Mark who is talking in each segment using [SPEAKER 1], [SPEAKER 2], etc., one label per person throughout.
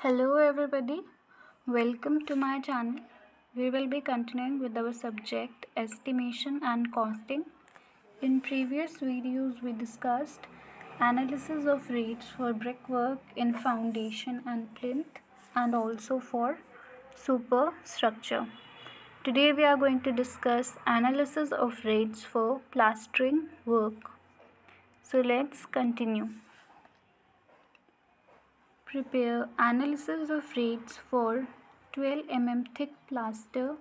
[SPEAKER 1] Hello everybody, welcome to my channel. We will be continuing with our subject estimation and costing. In previous videos we discussed analysis of rates for brickwork in foundation and plinth and also for superstructure. Today we are going to discuss analysis of rates for plastering work. So let's continue. Prepare analysis of rates for 12 mm thick plaster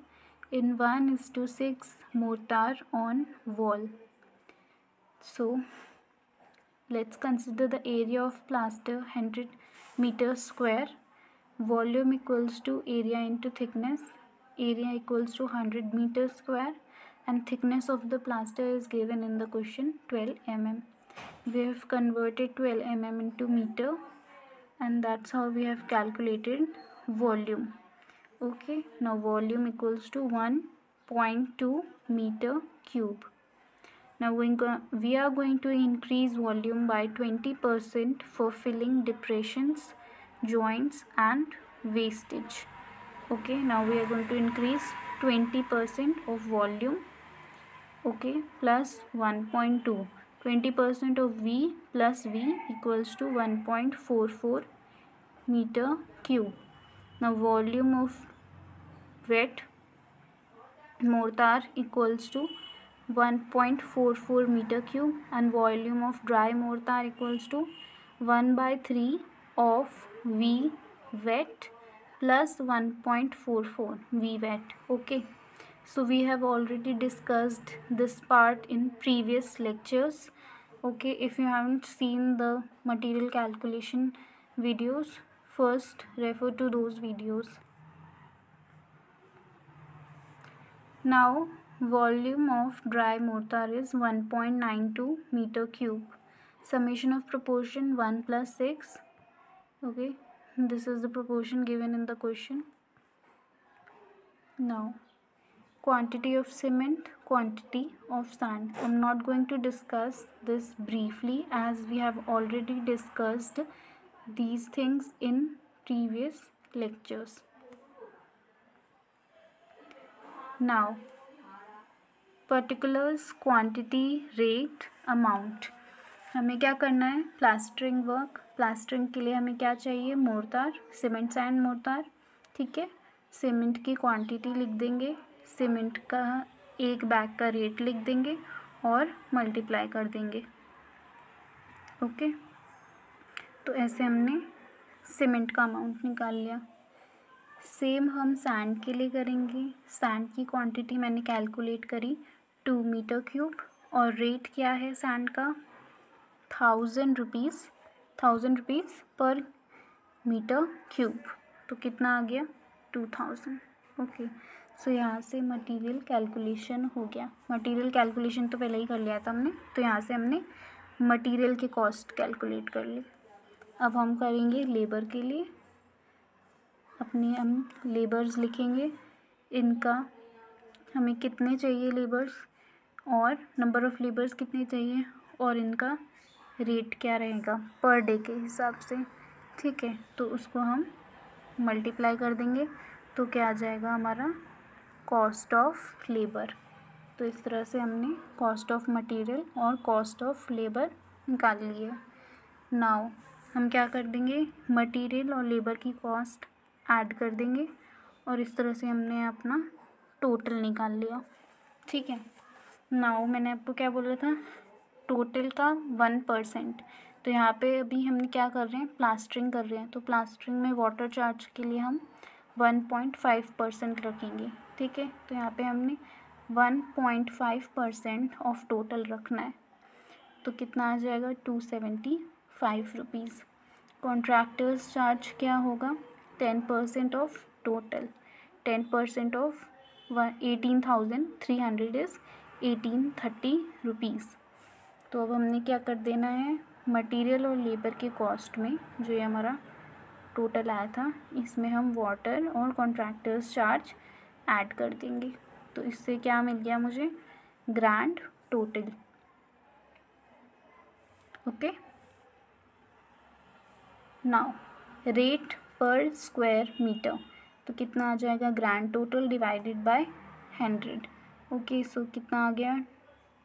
[SPEAKER 1] in 1:6 mortar on wall. So let's consider the area of plaster 100 meters square, volume equals to area into thickness, area equals to 100 meters square, and thickness of the plaster is given in the question 12 mm. We have converted 12 mm into meter, and that's how we have calculated volume. Okay, now volume equals to 1.2 meter cube. Now we are going to increase volume by 20% for filling depressions, joints and wastage. Okay, now we are going to increase 20% of volume. Okay, plus 1.2. 20% of V plus V equals to 1.44 meter cube. Now volume of wet mortar equals to 1.44 meter cube and volume of dry mortar equals to 1/3 of V wet plus 1.44 V wet. Okay, so we have already discussed this part in previous lectures. Okay, if you haven't seen the material calculation videos, first refer to those videos. Now volume of dry mortar is 1.92 meter cube. Summation of proportion 1 plus 6. Okay, this is the proportion given in the question. Now quantity of cement, quantity of sand. I'm not going to discuss this briefly as we have already discussed these things in previous lectures. Now particulars, quantity, rate, amount. हमें क्या करना है? Plastering work. Plastering के लिए हमें क्या चाहिए? Mortar, cement sand mortar. ठीक है, सीमेंट की क्वांटिटी लिख देंगे, सीमेंट का एक बैग का रेट लिख देंगे और मल्टीप्लाई कर देंगे. ओके, तो ऐसे हमने सीमेंट का अमाउंट निकाल लिया. सेम हम सैंड के लिए करेंगे. सैंड की क्वांटिटी मैंने कैलकुलेट करी 2 मीटर क्यूब और रेट क्या है सैंड का? 1000 रुपीज़ पर मीटर क्यूब. तो कितना आ गया? 2000. ओके, सो यहाँ से मटेरियल कैलकुलेशन हो गया. मटेरियल कैलकुलेशन तो पहले ही कर लिया था हमने, तो यहाँ से हमने मटेरियल की कॉस्ट कैलकुलेट कर ली. अब हम करेंगे लेबर के लिए. अपने हम लेबर्स लिखेंगे. इनका हमें कितने चाहिए लेबर्स और नंबर ऑफ़ लेबर्स कितने चाहिए और इनका रेट क्या रहेगा पर डे के हिसाब से. ठीक है, तो उसको हम मल्टीप्लाई कर देंगे. तो क्या आ जाएगा हमारा? Cost of labour. तो इस तरह से हमने कॉस्ट ऑफ मटेरियल और कॉस्ट ऑफ लेबर निकाल ली है. नाउ हम क्या कर देंगे? मटेरियल और लेबर की कॉस्ट ऐड कर देंगे और इस तरह से हमने अपना टोटल निकाल लिया. ठीक है, नाउ मैंने आपको क्या बोला था? टोटल का 1%. तो यहाँ पे अभी हम क्या कर रहे हैं? प्लास्टरिंग कर रहे हैं. तो प्लास्टरिंग में वाटर चार्ज के लिए हम 1.5% रखेंगे. ठीक है, तो यहाँ पे हमने 1.5% ऑफ टोटल रखना है. तो कितना आ जाएगा? 275 रुपीज़. कॉन्ट्रैक्टर्स चार्ज क्या होगा? 10% of total. 10% of 18,300 is 1830 rupees. तो अब हमने क्या कर देना है? मटेरियल और लेबर के कॉस्ट में जो ये हमारा टोटल आया था, इसमें हम वाटर और कॉन्ट्रैक्टर्स चार्ज ऐड कर देंगे. तो इससे क्या मिल गया मुझे? Grand total. Okay, now rate per square metre, तो कितना आ जाएगा grand total divided by 100. Okay, so कितना आ गया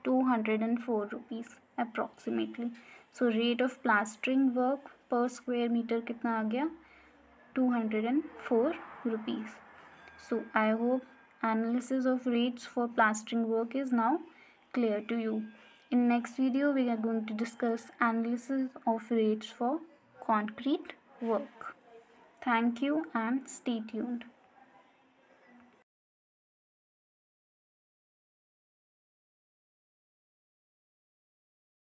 [SPEAKER 1] 204 rupees approximately. So rate of plastering work per square metre कितना आ गया 204 rupees. So I hope analysis of rates for plastering work is now clear to you. In next video we are going to discuss analysis of rates for concrete work. Thank you and stay tuned.